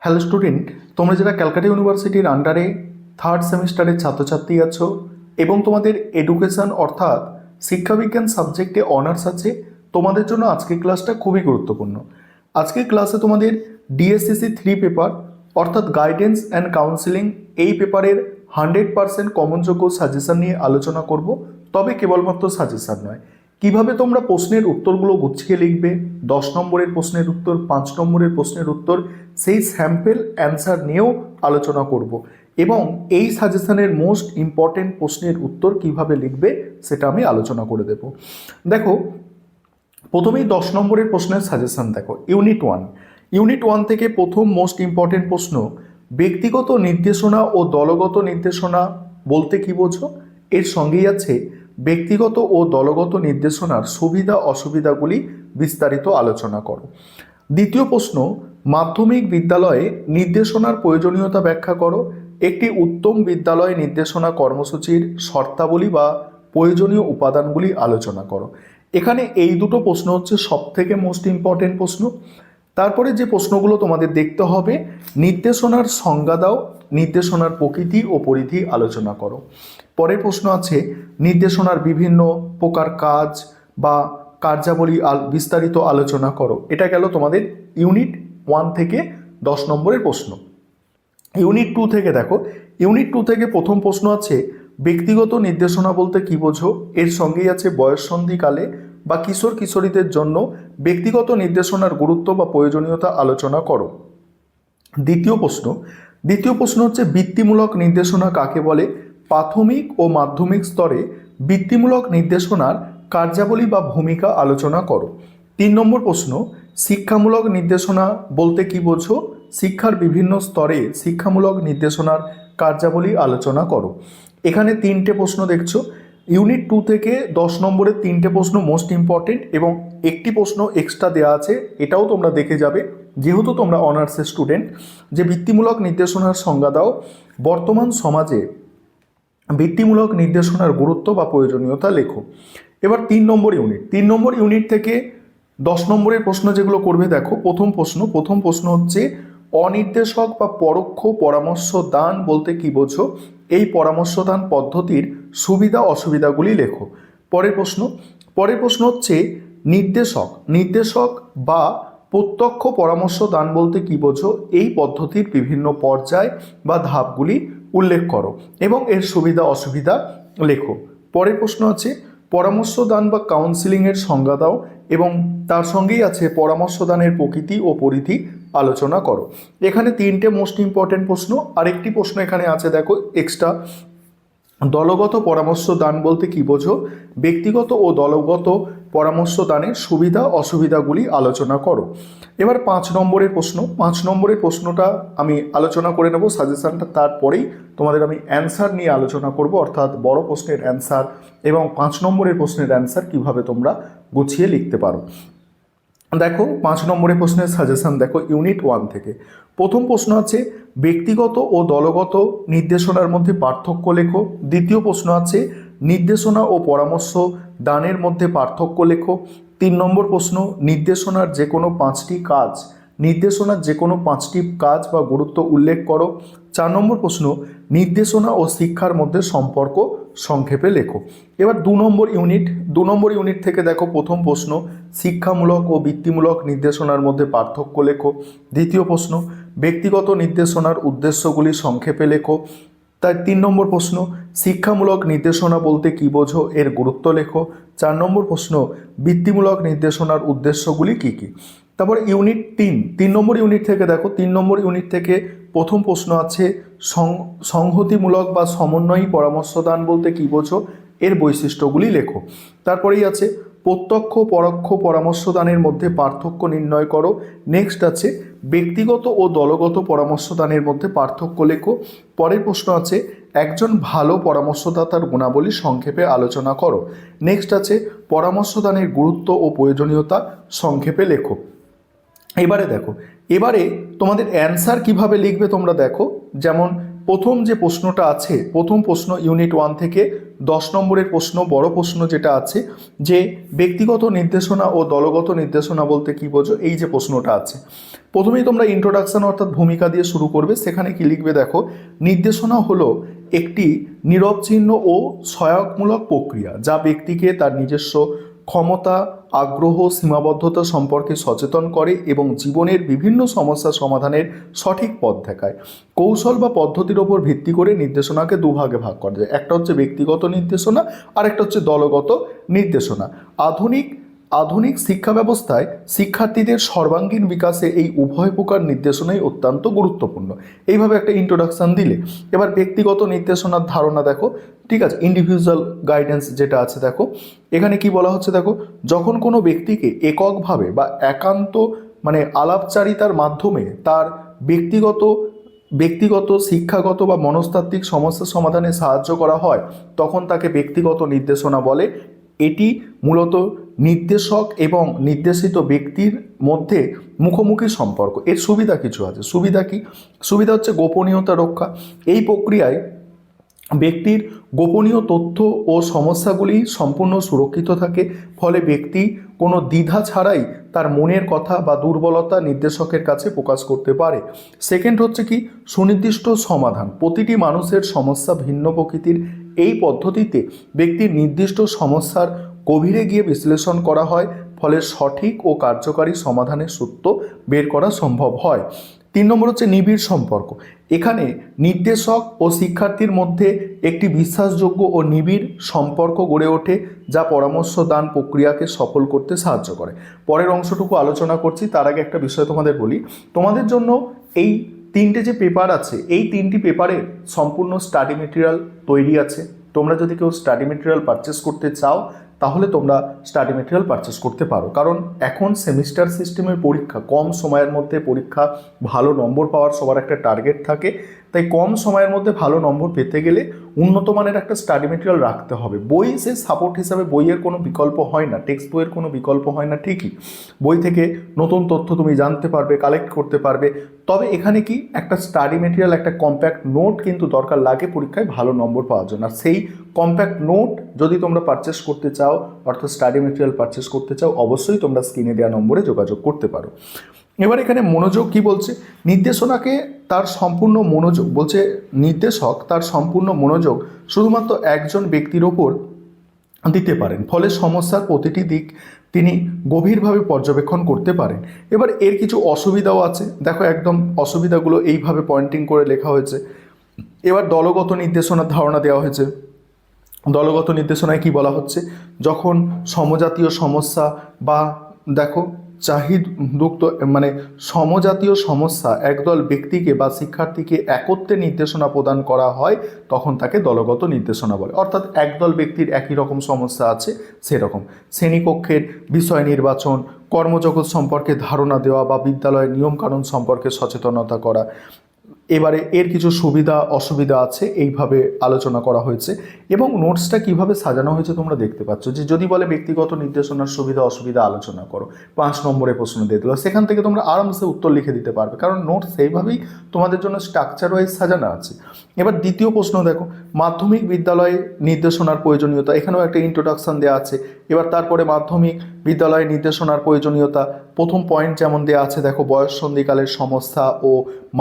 Hello student, তোমরা যারা ক্যালকাটা ইউনিভার্সিটির আন্ডারে থার্ড সেমিস্টারের ছাত্রছাত্রী আছো এবং তোমাদের এডুকেশন অর্থাৎ শিক্ষাবিজ্ঞান সাবজেক্টে অনার্স আছে, তোমাদের জন্য আজকের ক্লাসটা খুবই গুরুত্বপূর্ণ। আজকের ক্লাসে তোমাদের ডিএসসিসি 3 পেপার অর্থাৎ গাইডেন্স অ্যান্ড কাউন্সিলিং এই পেপারের 100% কমনযোগ্য সাজেশন নিয়ে আলোচনা করব। তবে কেবলমাত্র সাজেশন নয়, কিভাবে তোমরা প্রশ্নের উত্তরগুলো গুছিয়ে লিখবে, 10 নম্বরের প্রশ্নের উত্তর, 5 নম্বরের প্রশ্নের উত্তর, সেই স্যাম্পল অ্যান্সার নিয়েও আলোচনা করব এবং এই সাজেশনের মোস্ট ইম্পর্টেন্ট প্রশ্নের উত্তর কিভাবে লিখবে সেটা আমি আলোচনা করে দেব। দেখো, প্রথমেই 10 নম্বরের প্রশ্নের সাজেশন দেখো। ইউনিট ওয়ান থেকে প্রথম মোস্ট ইম্পর্টেন্ট প্রশ্ন, ব্যক্তিগত নির্দেশনা ও দলগত নির্দেশনা বলতে কি বোঝো? এর সঙ্গেই আছে ব্যক্তিগত ও দলগত নির্দেশনার সুবিধা অসুবিধাগুলি বিস্তারিত আলোচনা করো। দ্বিতীয় প্রশ্ন, মাধ্যমিক বিদ্যালয়ে নির্দেশনার প্রয়োজনীয়তা ব্যাখ্যা করো। একটি উত্তম বিদ্যালয় নির্দেশনা কর্মসূচির শর্তাবলী বা প্রয়োজনীয় উপাদানগুলি আলোচনা করো। এখানে এই দুটো প্রশ্ন হচ্ছে সবথেকে মোস্ট ইম্পর্টেন্ট প্রশ্ন। তারপরে যে প্রশ্নগুলো তোমাদের দেখতে হবে, নির্দেশনার সংজ্ঞা দাও, নির্দেশনার প্রকৃতি ও পরিধি আলোচনা করো। পরের প্রশ্ন আছে নির্দেশনার বিভিন্ন প্রকার কাজ বা কার্যাবলী বিস্তারিত আলোচনা করো। এটা গেল তোমাদের ইউনিট 1 থেকে 10 নম্বরের প্রশ্ন। ইউনিট 2 থেকে দেখো, ইউনিট 2 থেকে প্রথম প্রশ্ন আছে ব্যক্তিগত নির্দেশনা বলতে কি বোঝো? এর সঙ্গেই আছে বয়ঃসন্ধিকালে বা কিশোর কিশোরীদের জন্য ব্যক্তিগত নির্দেশনার গুরুত্ব বা প্রয়োজনীয়তা আলোচনা করো। দ্বিতীয় প্রশ্ন হচ্ছে বৃত্তিমূলক নির্দেশনা কাকে বলে? প্রাথমিক ও মাধ্যমিক স্তরে বৃত্তিমূলক নির্দেশনার কার্যাবলী বা ভূমিকা আলোচনা করো। 3 নম্বর প্রশ্ন, শিক্ষামূলক নির্দেশনা বলতে কি বোঝো? শিক্ষার বিভিন্ন স্তরে শিক্ষামূলক নির্দেশনার কার্যাবলী আলোচনা করো। এখানে 3টে প্রশ্ন দেখছো। ইউনিট 2 থেকে 10 নম্বরের 3টে প্রশ্ন মোস্ট ইম্পর্টেন্ট এবং একটি প্রশ্ন এক্সট্রা দেওয়া আছে, এটাও তোমরা দেখে যাবে যেহেতু তোমরা অনার্সের স্টুডেন্ট। যে বৃত্তিমূলক নির্দেশনার সংজ্ঞা দাও, বর্তমান সমাজে বৃত্তিমূলক নির্দেশনার গুরুত্ব বা প্রয়োজনীয়তা লেখো। এবার 3 নম্বর ইউনিট থেকে 10 নম্বরের প্রশ্ন যেগুলো করবে দেখো। প্রথম প্রশ্ন হচ্ছে অনির্দেশক বা পরোক্ষ পরামর্শ দান বলতে কি বোঝো? এই পরামর্শ দান পদ্ধতির সুবিধা অসুবিধাগুলি লেখো। পরের প্রশ্ন হচ্ছে নির্দেশক বা প্রত্যক্ষ পরামর্শ দান বলতে কি বোঝো? এই পদ্ধতির বিভিন্ন পর্যায় বা ধাপগুলি উল্লেখ করো এবং এর সুবিধা অসুবিধা লেখো। পরের প্রশ্ন আছে পরামর্শ দান বা কাউন্সিলিংয়ের সংজ্ঞা দাও এবং তার সঙ্গেই আছে পরামর্শ দানের প্রকৃতি ও পরিধি আলোচনা করো। এখানে 3টে মোস্ট ইম্পর্টেন্ট প্রশ্ন। আরেকটি প্রশ্ন এখানে আছে দেখো এক্সট্রা, দলগত পরামর্শ দান বলতে কি বোঝো? ব্যক্তিগত ও দলগত পরামর্শ দানের সুবিধা অসুবিধাগুলি আলোচনা করো। এবার 5 নম্বরের প্রশ্নটা আমি আলোচনা করে নেব সাজেশনটা, তারপরেই তোমাদের আমি অ্যান্সার নিয়ে আলোচনা করব, অর্থাৎ বড় প্রশ্নের অ্যান্সার এবং 5 নম্বরের প্রশ্নের অ্যান্সার কিভাবে তোমরা গুছিয়ে লিখতে পারো। দেখো 5 নম্বরের প্রশ্নের সাজেশন দেখো ইউনিট 1 থেকে। প্রথম প্রশ্ন আছে ব্যক্তিগত ও দলগত নির্দেশনার মধ্যে পার্থক্য লেখো। দ্বিতীয় প্রশ্ন আছে নির্দেশনা ও পরামর্শ দানের মধ্যে পার্থক্য লেখো। 3 নম্বর প্রশ্ন নির্দেশনার যে কোনো 5টি কাজ বা গুরুত্ব উল্লেখ করো। 4 নম্বর প্রশ্ন নির্দেশনা ও শিক্ষার মধ্যে সম্পর্ক সংক্ষেপে লেখো। এবার 2 নম্বর ইউনিট থেকে দেখো প্রথম প্রশ্ন শিক্ষামূলক ও বৃত্তিমূলক নির্দেশনার মধ্যে পার্থক্য লেখো। দ্বিতীয় প্রশ্ন ব্যক্তিগত নির্দেশনার উদ্দেশ্যগুলি সংক্ষেপে লেখো। তাই 3 নম্বর প্রশ্ন শিক্ষামূলক নির্দেশনা বলতে কি বোঝো? এর গুরুত্ব লেখো। 4 নম্বর প্রশ্ন বৃত্তিমূলক নির্দেশনার উদ্দেশ্যগুলি কি কি। তারপর ইউনিট 3 নম্বর ইউনিট থেকে দেখো 3 নম্বর ইউনিট থেকে প্রথম প্রশ্ন আছে সংহতিমূলক বা সমন্বয়ী পরামর্শদান বলতে কি বোঝো? এর বৈশিষ্ট্যগুলি লেখো। তারপরেই আছে প্রত্যক্ষ পরোক্ষ পরামর্শদানের মধ্যে পার্থক্য নির্ণয় করো। নেক্সট আছে ব্যক্তিগত ও দলগত পরামর্শদানের মধ্যে পার্থক্য লেখো। পরের প্রশ্ন আছে একজন ভালো পরামর্শদাতার গুণাবলী সংক্ষেপে আলোচনা করো। নেক্সট আছে পরামর্শদানের গুরুত্ব ও প্রয়োজনীয়তা সংক্ষেপে লেখো। এবারে তোমাদের অ্যান্সার কিভাবে লিখবে তোমরা দেখো। যেমন প্রথম যে প্রশ্নটা আছে, প্রথম প্রশ্ন ইউনিট 1 থেকে 10 নম্বরের প্রশ্ন, বড় প্রশ্ন যেটা আছে যে ব্যক্তিগত নির্দেশনা ও দলগত নির্দেশনা বলতে কি বোঝো, এই যে প্রশ্নটা আছে। প্রথমেই তোমরা ইন্ট্রোডাকশন অর্থাৎ ভূমিকা দিয়ে শুরু করবে। সেখানে কি লিখবে দেখো, নির্দেশনা হলো একটি নিরবচ্ছিন্ন ও সহায়কমূলক প্রক্রিয়া যা ব্যক্তিকে তার নিজস্ব ক্ষমতা, আগ্রহ, সীমাবদ্ধতা সম্পর্কে সচেতন করে এবং জীবনের বিভিন্ন সমস্যা সমাধানের সঠিক পথ দেখায়। কৌশল বা পদ্ধতির ওপর ভিত্তি করে নির্দেশনাকে দুভাগে ভাগ করা যায়, একটা হচ্ছে ব্যক্তিগত নির্দেশনা আর একটা হচ্ছে দলগত নির্দেশনা। আধুনিক শিক্ষা ব্যবস্থায় শিক্ষার্থীদের সর্বাঙ্গীন বিকাশে এই উভয় প্রকার নির্দেশনাই অত্যন্ত গুরুত্বপূর্ণ। এইভাবে একটা ইন্ট্রোডাকশন দিলে এবার ব্যক্তিগত নির্দেশনার ধারণা দেখো, ঠিক আছে, ইন্ডিভিজুয়াল গাইডেন্স যেটা আছে দেখো, এখানে কি বলা হচ্ছে দেখো, যখন কোনো ব্যক্তিকে এককভাবে বা একান্ত আলাপচারিতার মাধ্যমে তার ব্যক্তিগত শিক্ষাগত বা মনস্তাত্ত্বিক সমস্যা সমাধানে সাহায্য করা হয় তখন তাকে ব্যক্তিগত নির্দেশনা বলে। এটি মূলত নির্দেশক এবং নির্দেশিত ব্যক্তির মধ্যে মুখোমুখি সম্পর্ক। এর সুবিধা কিছু আছে। সুবিধা কি? সুবিধা হচ্ছে গোপনীয়তা রক্ষা। এই প্রক্রিয়ায় ব্যক্তির গোপনীয় তথ্য ও সমস্যাগুলি সম্পূর্ণ সুরক্ষিত থাকে, ফলে ব্যক্তি কোনো দ্বিধা ছাড়াই তার মনের কথা বা দুর্বলতা নির্দেশকের কাছে প্রকাশ করতে পারে। সেকেন্ড হচ্ছে কি, সুনির্দিষ্ট সমাধান। প্রতিটি মানুষের সমস্যা ভিন্ন প্রকৃতির। এই পদ্ধতিতে ব্যক্তির নির্দিষ্ট সমস্যার গভীরে গিয়ে বিশ্লেষণ করা হয়, ফলে সঠিক ও কার্যকারী সমাধানের সূত্র বের করা সম্ভব হয়। 3 নম্বর হচ্ছে নিবিড় সম্পর্ক। এখানে নির্দেশক ও শিক্ষার্থীর মধ্যে একটি বিশ্বাসযোগ্য ও নিবিড় সম্পর্ক গড়ে ওঠে যা পরামর্শ দান প্রক্রিয়াকে সফল করতে সাহায্য করে। পরের অংশটুকু আলোচনা করছি, তার আগে একটা বিষয় তোমাদের বলি। তোমাদের জন্য এই 3টে যে পেপার আছে, এই 3টি পেপারের সম্পূর্ণ স্টাডি মেটেরিয়াল তৈরি আছে। তোমরা যদি কেউ স্টাডি মেটেরিয়াল পারচেস করতে চাও তাহলে তোমরা স্টাডি মেটেরিয়াল পারচেস করতে পারো, কারণ এখন সেমিস্টার সিস্টেমের পরীক্ষা, কম সময়ের মধ্যে পরীক্ষা, ভালো নম্বর পাওয়ার সবার একটা টার্গেট থাকে। তাই কম সময়ের মধ্যে ভালো নম্বর পেতে গেলে উন্নত মানের একটা স্টাডি মেটেরিয়াল রাখতে হবে। বই সে সাপোর্ট হিসাবে, বইয়ের কোনো বিকল্প হয় না, টেক্সট বইয়ের কোনো বিকল্প হয় না ঠিকই, বই থেকে নতুন তথ্য তুমি জানতে পারবে, কালেক্ট করতে পারবে। তবে এখানে কি, একটা স্টাডি মেটেরিয়াল, একটা কম্প্যাক্ট নোট কিন্তু দরকার লাগে পরীক্ষায় ভালো নম্বর পাওয়ার জন্য। আর সেই কম্প্যাক্ট নোট যদি তোমরা পারচেস করতে চাও, অর্থাৎ স্টাডি মেটেরিয়াল পারচেস করতে চাও, অবশ্যই তোমরা স্ক্রিনে দেওয়া নম্বরে যোগাযোগ করতে পারো। এবার এখানে মনোযোগ কি বলছে, নির্দেশনাকে তার সম্পূর্ণ মনোযোগ বলছে, নির্দেশক তার সম্পূর্ণ মনোযোগ শুধুমাত্র একজন ব্যক্তির ওপর দিতে পারেন, ফলে সমস্যার প্রতিটি দিক তিনি গভীরভাবে পর্যবেক্ষণ করতে পারেন। এবার এর কিছু অসুবিধাও আছে, দেখো একদম অসুবিধাগুলো এইভাবে পয়েন্টিং করে লেখা হয়েছে। এবার দলগত নির্দেশনার ধারণা দেওয়া হয়েছে। দলগত নির্দেশনায় কি বলা হচ্ছে, যখন সমজাতীয় সমস্যা বা দেখো সমজাতীয় সমস্যা একদল ব্যক্তিকে বা শিক্ষার্থীকে একত্রে নির্দেশনা প্রদান করা হয় তখন তাকে দলগত নির্দেশনা বলে। অর্থাৎ একদল ব্যক্তির একই রকম সমস্যা আছে, সেরকম শ্রেণীকক্ষের বিষয় নির্বাচন, কর্মজগৎ সম্পর্কে ধারণা দেওয়া বা বিদ্যালয়ের নিয়মকানুন সম্পর্কে সচেতনতা করা। এবারে এর কিছু সুবিধা অসুবিধা আছে, এইভাবে আলোচনা করা হয়েছে এবং নোটসটা কিভাবে সাজানো হয়েছে তোমরা দেখতে পাচ্ছ। যে যদি বলে ব্যক্তিগত নির্দেশনার সুবিধা অসুবিধা আলোচনা করো, 5 নম্বরে প্রশ্ন দিয়ে দিল, সেখান থেকে তোমরা আরামসে উত্তর লিখে দিতে পারবে, কারণ নোটস সেইভাবেই তোমাদের জন্য স্ট্রাকচার ওয়াইজ সাজানো আছে। এবার দ্বিতীয় প্রশ্ন দেখো, মাধ্যমিক বিদ্যালয়ে নির্দেশনার প্রয়োজনীয়তা। এখানেও একটা ইন্ট্রোডাকশন দেওয়া আছে। এবার তারপরে মাধ্যমিক বিদ্যালয়ে নির্দেশনার প্রয়োজনীয়তা, প্রথম পয়েন্ট যেমন দেওয়া আছে দেখো, বয়ঃসন্ধিকালের সমস্যা ও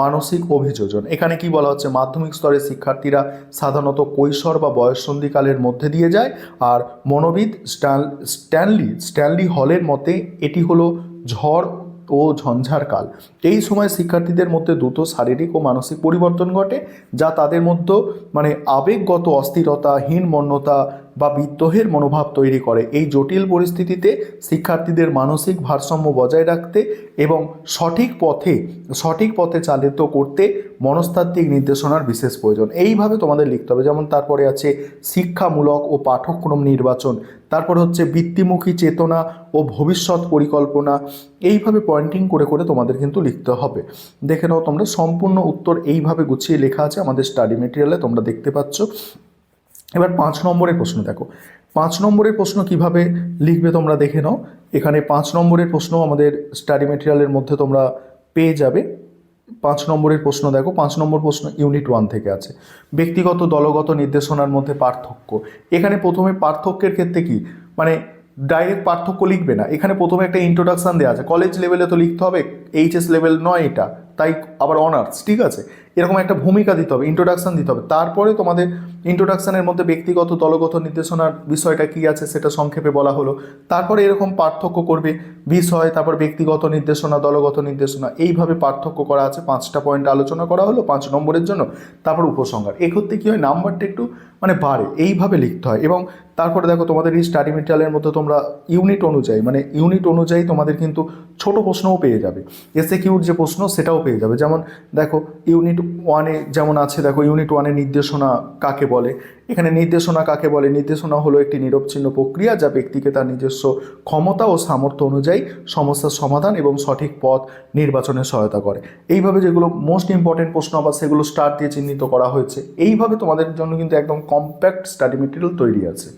মানসিক অভিযোজন। এখানে কি বলা হচ্ছে, মাধ্যমিক স্তরের শিক্ষার্থীরা সাধারণত কৈশোর বা বয়ঃসন্ধিকালের মধ্যে দিয়ে যায়, আর মনোবিদ স্ট্যানলি হলের মতে এটি হলো ঝড় ও ঝঞ্ঝার কাল। এই সময় শিক্ষার্থীদের মধ্যে দ্রুত শারীরিক ও মানসিক পরিবর্তন ঘটে, যা তাদের মধ্যে আবেগগত অস্থিরতা, হীনমন্যতা বা বিদ্রোহের মনোভাব তৈরি করে। এই জটিল পরিস্থিতিতে শিক্ষার্থীদের মানসিক ভারসাম্য বজায় রাখতে এবং সঠিক পথে চালিত করতে মনস্তাত্ত্বিক নির্দেশনার বিশেষ প্রয়োজন। এইভাবে তোমাদের লিখতে হবে। যেমন তারপরে আছে শিক্ষামূলক ও পাঠ্যক্রম নির্বাচন, তারপর হচ্ছে বৃত্তিমুখী চেতনা ও ভবিষ্যৎ পরিকল্পনা। এইভাবে পয়েন্টিং করে করে তোমাদের কিন্তু লিখতে হবে। দেখে নাও তোমরা, সম্পূর্ণ উত্তর এইভাবে গুছিয়ে লেখা আছে আমাদের স্টাডি মেটেরিয়ালে, তোমরা দেখতে পাচ্ছ। এবার 5 নম্বরের প্রশ্ন দেখো, 5 নম্বরের প্রশ্ন কিভাবে লিখবে তোমরা দেখে নাও। এখানে 5 নম্বরের প্রশ্ন আমাদের স্টাডি মেটেরিয়ালের মধ্যে তোমরা পেয়ে যাবে। 5 নম্বরের প্রশ্ন দেখো, 5 নম্বর প্রশ্ন ইউনিট 1 থেকে আছে। ব্যক্তিগত দলগত নির্দেশনার মধ্যে পার্থক্য। এখানে প্রথমে পার্থক্যের ক্ষেত্রে কি মানে ডাইরেক্ট পার্থক্য লিখবে না, এখানে প্রথমে একটা ইন্ট্রোডাকশান দেওয়া আছে, কলেজ লেভেলে তো লিখতে হবে, এইচএস লেভেল নয় এটা, তাই আবার অনার্স, ঠিক আছে, এরকম একটা ভূমিকা দিতে হবে, ইন্ট্রোডাকশান দিতে হবে। তারপরে তোমাদের ইন্ট্রোডাকশানের মধ্যে ব্যক্তিগত দলগত নির্দেশনার বিষয়টা কী আছে সেটা সংক্ষেপে বলা হলো। তারপরে এরকম পার্থক্য করবে বিষয়, তারপর ব্যক্তিগত নির্দেশনা, দলগত নির্দেশনা, এইভাবে পার্থক্য করা আছে। 5টা পয়েন্ট আলোচনা করা হলো 5 নম্বরের জন্য। তারপর উপসংহার, এক্ষেত্রে কী হয়, নাম্বারটা একটু মানে বাড়ে, এইভাবে লিখতে হয়। এবং তারপরে দেখো তোমাদের এই স্টাডি মেটেরিয়ালের মধ্যে তোমরা ইউনিট অনুযায়ী তোমাদের কিন্তু ছোট প্রশ্নও পেয়ে যাবে, এসএকিউর যে প্রশ্ন সেটাও পেয়ে যাবে। যেমন দেখো ইউনিট 1-এ যেমন আছে, দেখো ইউনিট 1-এ নির্দেশনা কাকে বলে। এখানে নির্দেশনা কাকে বলে, নির্দেশনা হলো একটি নিরবচ্ছিন্ন প্রক্রিয়া যা ব্যক্তিকে তার নিজস্ব ক্ষমতা ও সামর্থ্য অনুযায়ী সমস্যার সমাধান এবং সঠিক পথ নির্বাচনে সহায়তা করে। এইভাবে যেগুলো মোস্ট ইম্পর্টেন্ট প্রশ্ন আবার সেগুলো স্টার দিয়ে চিহ্নিত করা হয়েছে। এইভাবে তোমাদের জন্য কিন্তু একদম কম্প্যাক্ট স্টাডি মেটেরিয়াল তৈরি আছে।